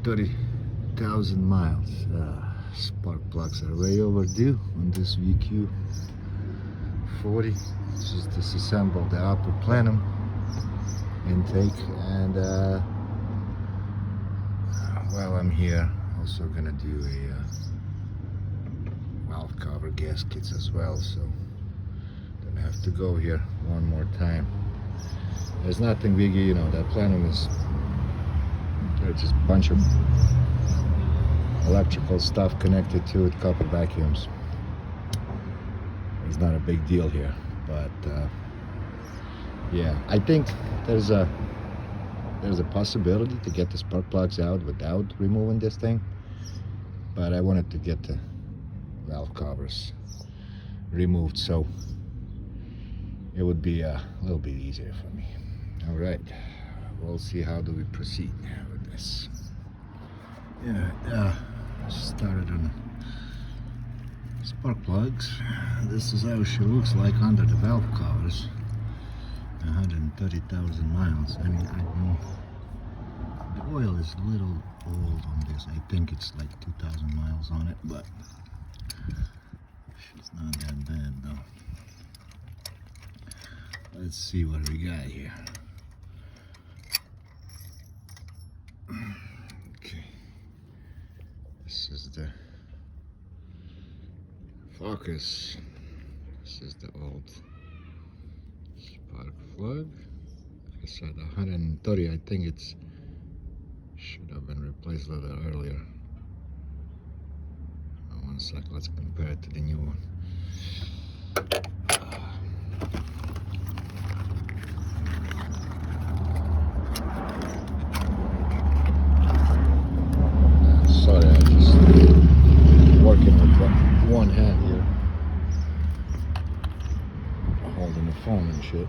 130,000 miles. Spark plugs are way overdue on this VQ40. Just disassemble the upper plenum intake, and while I'm here, also gonna do a valve cover gaskets as well, so don't have to go here one more time. There's nothing big, you know, that plenum is, there's just a bunch of electrical stuff connected to it, couple vacuums. It's not a big deal here, but yeah, I think there's a possibility to get the spark plugs out without removing this thing, but I wanted to get the valve covers removed, so it would be a little bit easier for me. All right, we'll see how do we proceed with this. Yeah, started on spark plugs. This is how she looks like under the valve covers. 130,000 miles. I mean, I know the oil is a little old on this. I think it's like 2,000 miles on it, but it's not that bad though. Let's see what we got here. Okay, this is the focus. This is the old spark plug. Like I said, 130. I think it's should have been replaced a little bit earlier. One sec, let's compare it to the new one. Sorry, I'm just working with one hand here, holding the phone and shit.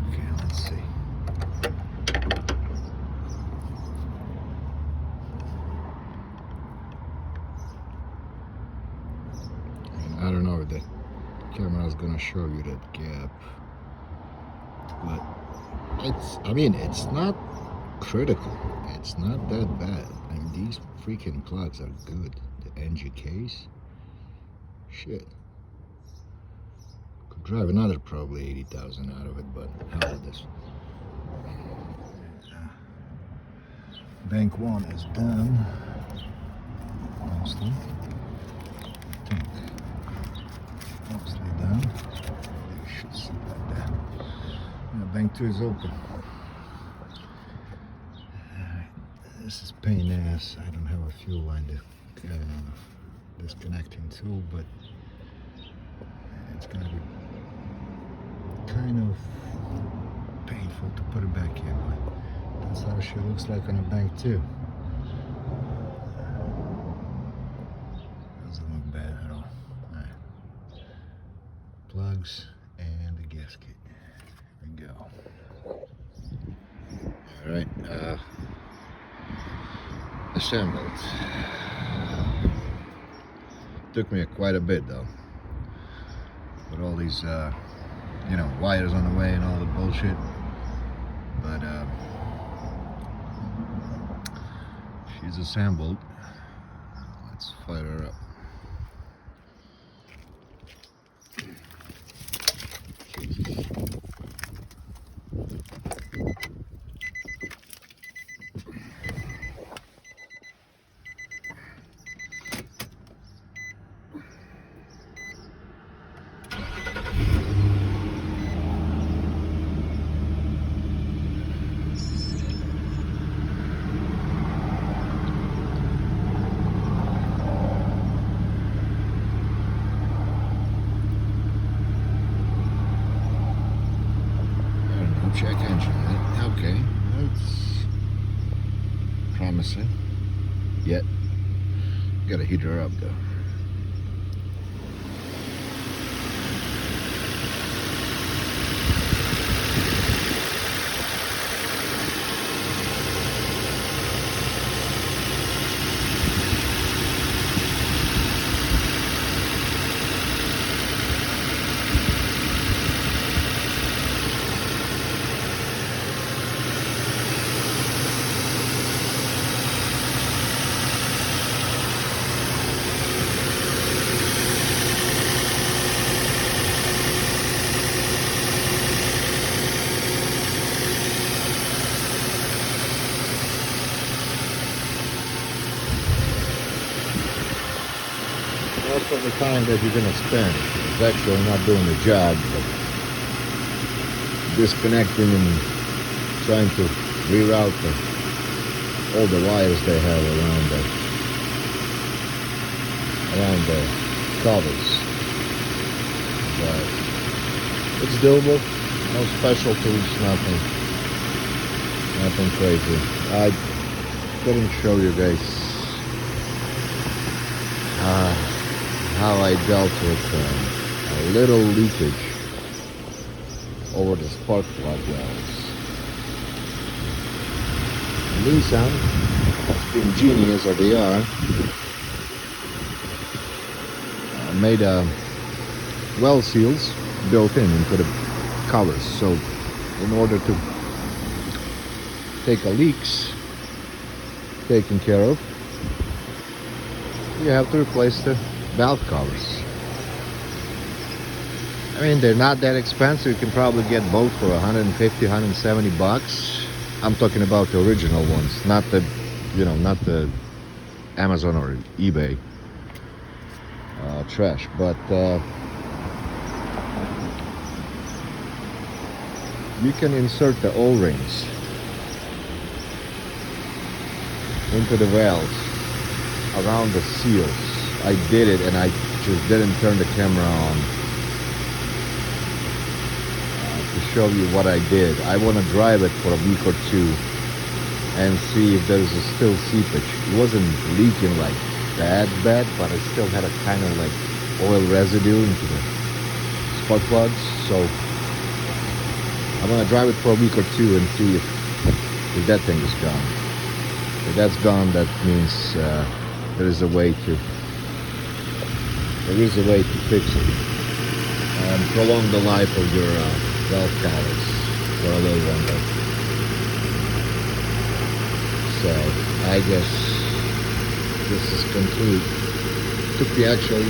Okay, let's see. I don't know if the camera is gonna show you that gap, but I mean, it's not critical. It's not that bad. I mean, these freaking plugs are good. The NG case, shit. Could drive another probably 80,000 out of it, but hell with this. Bank one is done. Mostly. I think. Mostly done. You should see like that. Yeah, bank two is open. This is pain in the ass. I don't have a fuel line to disconnecting tool, but it's gonna be kind of painful to put it back in. But that's how she looks like on a bank too. Doesn't look bad at all. Alright. Plugs and the gasket. Here we go. Alright, assembled. Took me quite a bit though, with all these you know, wires on the way and all the bullshit, but she's assembled. Let's fire her up. Check engine light. Okay, that's promising. Yet, gotta heat her up though. of the time that you're gonna spend is actually not doing the job, but disconnecting and trying to reroute all the wires they have around the covers. But it's doable. No special tools, nothing crazy. I couldn't show you guys how I dealt with a little leakage over the spark plug wells. Nissan, ingenious as they are, made well seals built into the covers. So in order to take a leaks taken care of, you have to replace the valve covers. I mean, they're not that expensive. You can probably get both for 150, 170 bucks. I'm talking about the original ones, not the, not the Amazon or eBay trash. But you can insert the O-rings into the valves around the seals. I did it, and I just didn't turn the camera on to show you what I did. I want to drive it for a week or two and see if there's still seepage. It wasn't leaking like bad, but it still had a kind of like oil residue into the spark plugs. So I'm gonna drive it for a week or two and see if that thing is gone. If that's gone, that means there is a way to fix it and prolong the life of your valve covers for a little longer. So I guess this is complete. Took me actually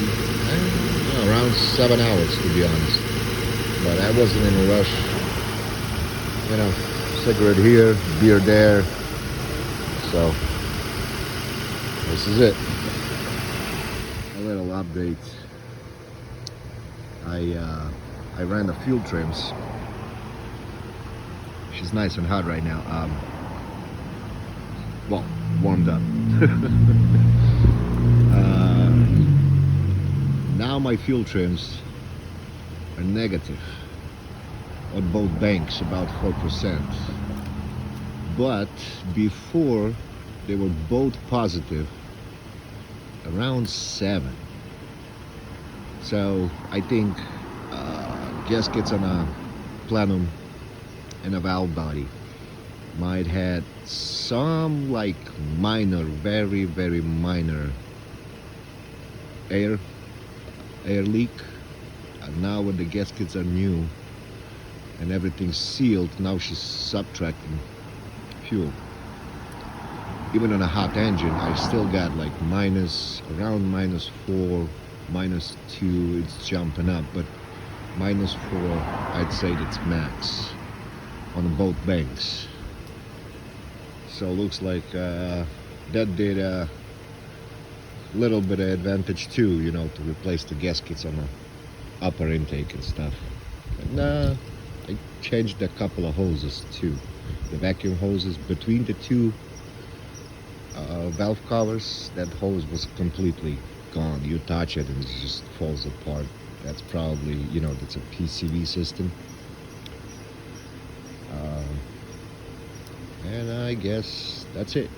around 7 hours, to be honest, but I wasn't in a rush. Cigarette here, beer there. So this is it. A little update. I ran the fuel trims. She's nice and hot right now. Well, warmed up. Now my fuel trims are negative on both banks, about 4%. But before they were both positive, around 7. So I think gaskets on a plenum and a valve body might had some like minor, very minor air leak. And now when the gaskets are new and everything's sealed, now she's subtracting fuel. Even on a hot engine, I still got like around -4, -2. It's jumping up, but -4, I'd say that's max on both banks. So looks like that did a little bit of advantage too, to replace the gaskets on the upper intake and stuff. And I changed a couple of hoses too. The vacuum hoses between the two valve covers, that hose was completely gone. You touch it and it just falls apart. That's probably, that's a PCV system. And I guess that's it.